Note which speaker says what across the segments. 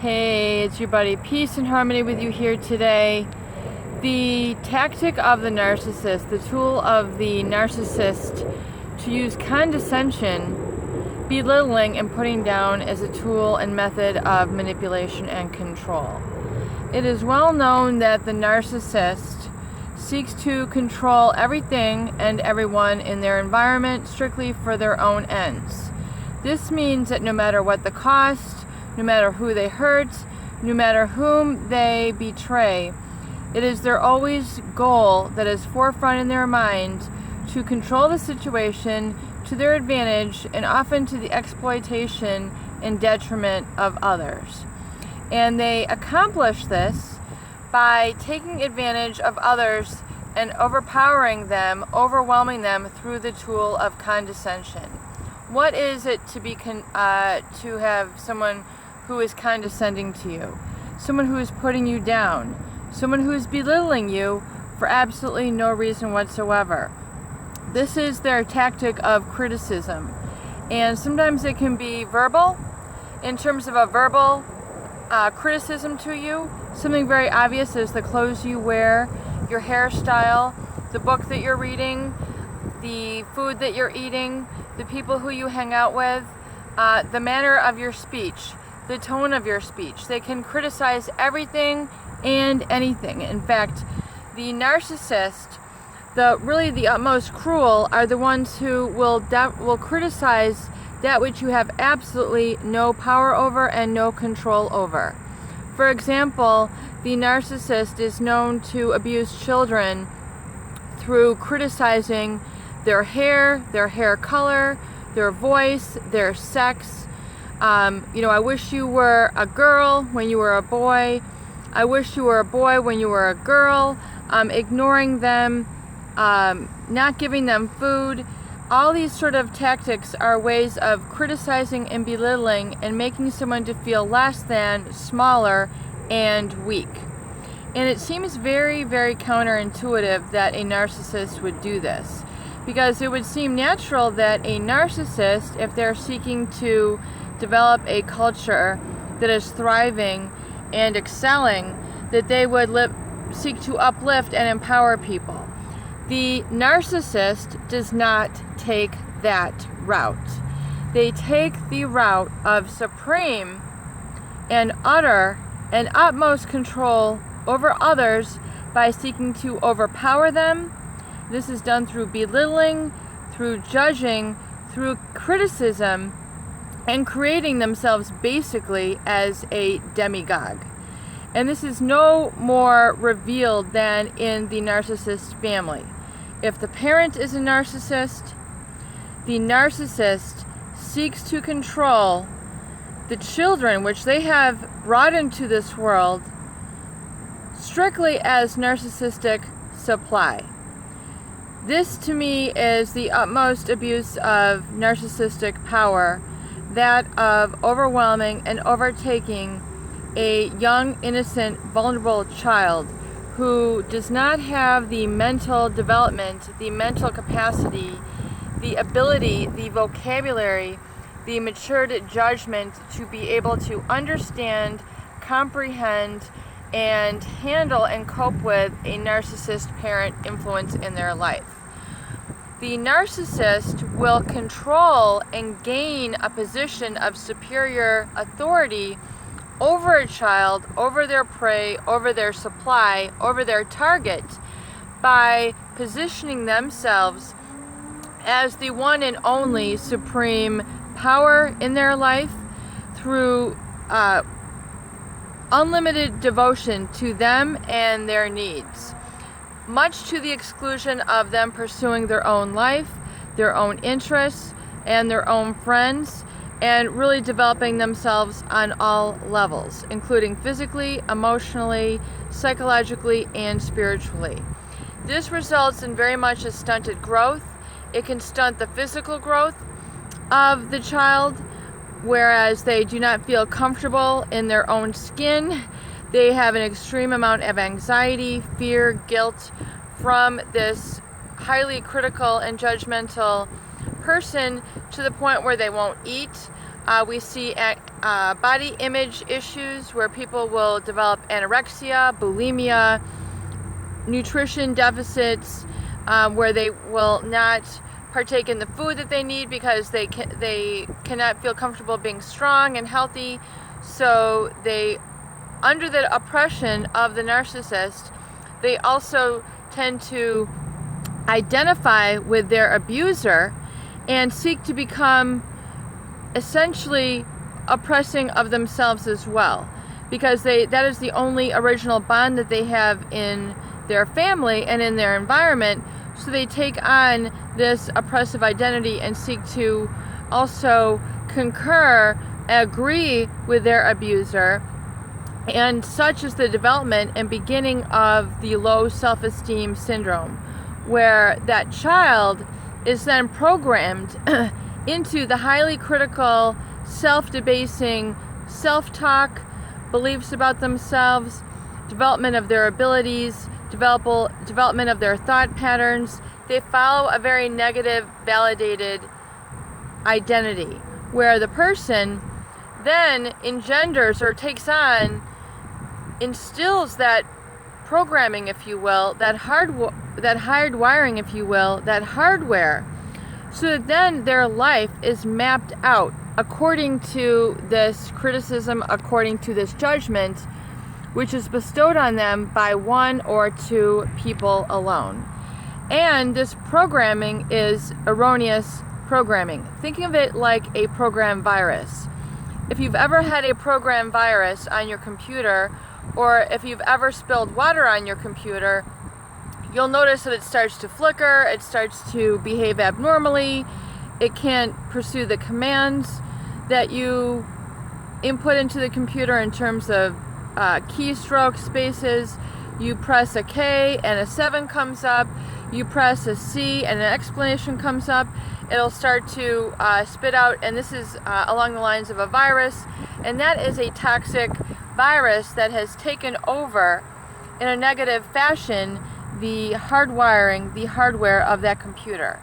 Speaker 1: Hey, it's your buddy. Peace and harmony with you here today. The tactic of the narcissist, the tool of the narcissist to use condescension, belittling, and putting down as a tool and method of manipulation and control. It is well known that the narcissist seeks to control everything and everyone in their environment strictly for their own ends. This means that no matter what the cost, no matter who they hurt, no matter whom they betray, it is their always goal that is forefront in their mind to control the situation to their advantage and often to the exploitation and detriment of others. And they accomplish this by taking advantage of others and overpowering them, overwhelming them through the tool of condescension. What is it to be to have someone who is condescending to you, someone who is putting you down, someone who is belittling you for absolutely no reason whatsoever? This is their tactic of criticism, and sometimes it can be verbal, in terms of a verbal criticism to you. Something very obvious is the clothes you wear, your hairstyle, the book that you're reading, the food that you're eating, the people who you hang out with, the manner of your speech, the tone of your speech. They can criticize everything and anything. In fact, the narcissist, the utmost cruel, are the ones who will criticize that which you have absolutely no power over and no control over. For example, the narcissist is known to abuse children through criticizing their hair color, their voice, their sex. I wish you were a girl when you were a boy. I wish you were a boy when you were a girl. Ignoring them, not giving them food. All these sort of tactics are ways of criticizing and belittling and making someone to feel less than, smaller, and weak. And it seems very, very counterintuitive that a narcissist would do this, because it would seem natural that a narcissist, if they're seeking to develop a culture that is thriving and excelling, that they would seek to uplift and empower people. The narcissist does not take that route. They take the route of supreme and utter and utmost control over others by seeking to overpower them. This is done through belittling, through judging, through criticism, and creating themselves basically as a demigod. And this is no more revealed than in the narcissist family. If the parent is a narcissist, the narcissist seeks to control the children which they have brought into this world strictly as narcissistic supply. This to me is the utmost abuse of narcissistic power, that of overwhelming and overtaking a young, innocent, vulnerable child who does not have the mental development, the mental capacity, the ability, the vocabulary, the matured judgment to be able to understand, comprehend, and handle and cope with a narcissist parent influence in their life. The narcissist will control and gain a position of superior authority over a child, over their prey, over their supply, over their target, by positioning themselves as the one and only supreme power in their life through unlimited devotion to them and their needs, much to the exclusion of them pursuing their own life, their own interests, and their own friends, and really developing themselves on all levels, including physically, emotionally, psychologically, and spiritually. This results in very much a stunted growth. It can stunt the physical growth of the child, whereas they do not feel comfortable in their own skin. They have an extreme amount of anxiety, fear, guilt from this highly critical and judgmental person, to the point where they won't eat. We see body image issues where people will develop anorexia, bulimia, nutrition deficits, where they will not partake in the food that they need because they cannot feel comfortable being strong and healthy. So they, under the oppression of the narcissist, they also tend to identify with their abuser and seek to become essentially oppressing of themselves as well, because that is the only original bond that they have in their family and in their environment. So they take on this oppressive identity and seek to also concur, agree with their abuser, and such is the development and beginning of the low self-esteem syndrome, where that child is then programmed into the highly critical, self-debasing self-talk, beliefs about themselves, development of their abilities, development of their thought patterns. They follow a very negative, validated identity, where the person then engenders or takes on, instills that programming, if you will, that hardwiring, if you will, that hardware, so that then their life is mapped out according to this criticism, according to this judgment, which is bestowed on them by one or two people alone. And this programming is erroneous programming. Thinking of it like a program virus. If you've ever had a program virus on your computer, or if you've ever spilled water on your computer, you'll notice that it starts to flicker, it starts to behave abnormally, it can't pursue the commands that you input into the computer in terms of keystroke spaces. You press a K and a 7 comes up, you press a C and an explanation comes up, it'll start to spit out, and this is along the lines of a virus, and that is a toxic virus that has taken over in a negative fashion the hardwiring, the hardware of that computer.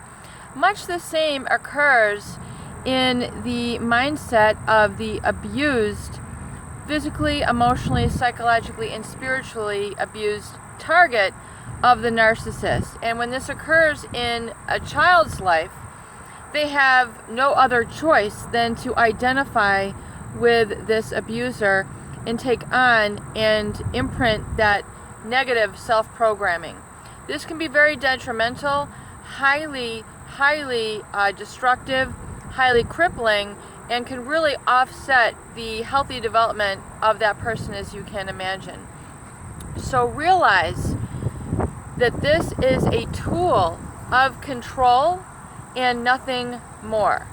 Speaker 1: Much the same occurs in the mindset of the abused, physically, emotionally, psychologically, and spiritually abused target of the narcissist. And when this occurs in a child's life, they have no other choice than to identify with this abuser and take on and imprint that negative self-programming. This can be very detrimental, highly destructive, highly crippling, and can really offset the healthy development of that person, as you can imagine. So realize that this is a tool of control and nothing more.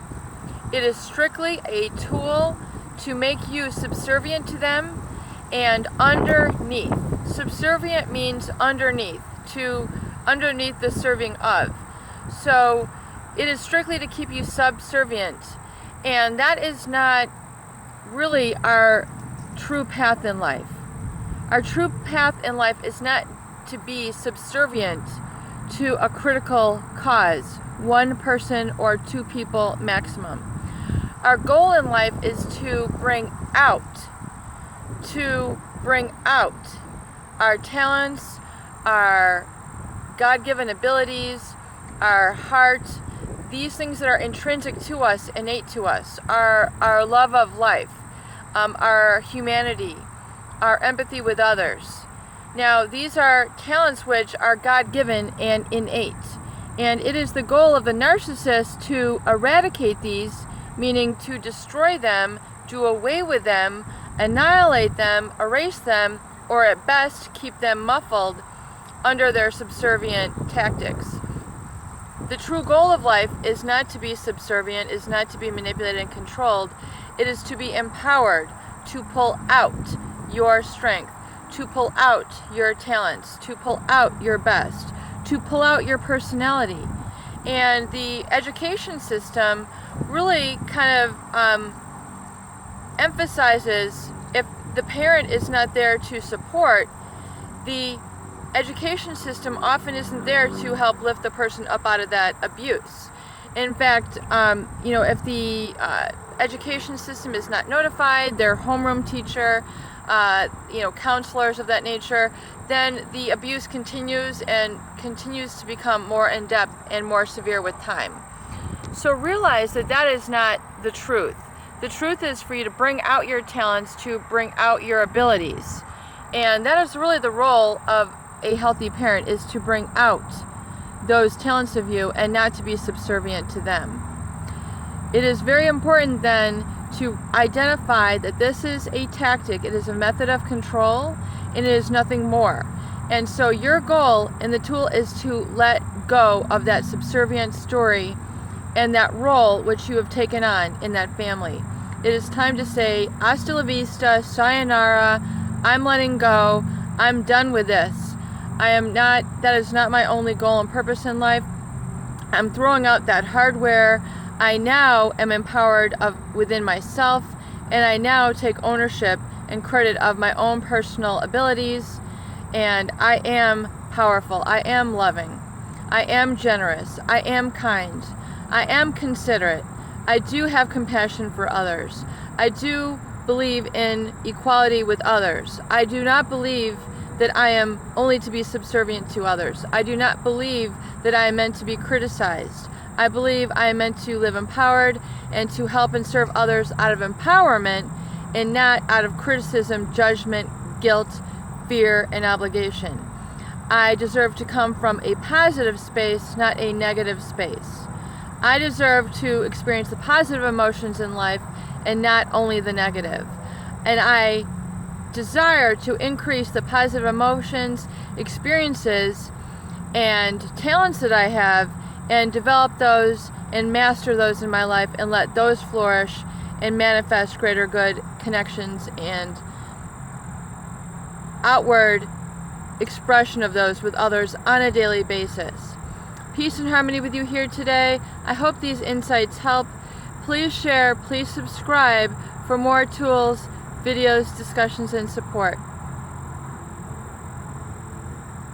Speaker 1: It is strictly a tool to make you subservient to them and underneath. Subservient means underneath, underneath the serving of. So it is strictly to keep you subservient, and that is not really our true path in life. Our true path in life is not to be subservient to a critical cause, one person or two people maximum. Our goal in life is to bring out our talents, our God-given abilities, our heart, these things that are intrinsic to us, innate to us, our love of life, our humanity, our empathy with others. Now, these are talents which are God-given and innate. And it is the goal of the narcissist to eradicate these, meaning to destroy them, do away with them, annihilate them, erase them, or at best keep them muffled under their subservient tactics. The true goal of life is not to be subservient, is not to be manipulated and controlled. It is to be empowered, to pull out your strength, to pull out your talents, to pull out your best, to pull out your personality. And the education system really kind of emphasizes, if the parent is not there to support, the education system often isn't there to help lift the person up out of that abuse. In fact, if the education system is not notified, their homeroom teacher, counselors of that nature, then the abuse continues and continues to become more in-depth and more severe with time. So realize that that is not the truth. The truth is for you to bring out your talents, to bring out your abilities. And that is really the role of a healthy parent, is to bring out those talents of you and not to be subservient to them. It is very important then to identify that this is a tactic, it is a method of control, and it is nothing more. And so your goal and the tool is to let go of that subservient story and that role which you have taken on in that family. It is time to say, hasta la vista, sayonara, I'm letting go, I'm done with this. That is not my only goal and purpose in life. I'm throwing out that hardware. I now am empowered within myself, and I now take ownership and credit of my own personal abilities, and I am powerful, I am loving, I am generous, I am kind, I am considerate, I do have compassion for others, I do believe in equality with others, I do not believe that I am only to be subservient to others, I do not believe that I am meant to be criticized. I believe I am meant to live empowered and to help and serve others out of empowerment and not out of criticism, judgment, guilt, fear, and obligation. I deserve to come from a positive space, not a negative space. I deserve to experience the positive emotions in life and not only the negative. And I desire to increase the positive emotions, experiences, and talents that I have, and develop those and master those in my life and let those flourish and manifest greater good connections and outward expression of those with others on a daily basis. Peace and harmony with you here today. I hope these insights help. Please share, please subscribe for more tools, videos, discussions, and support.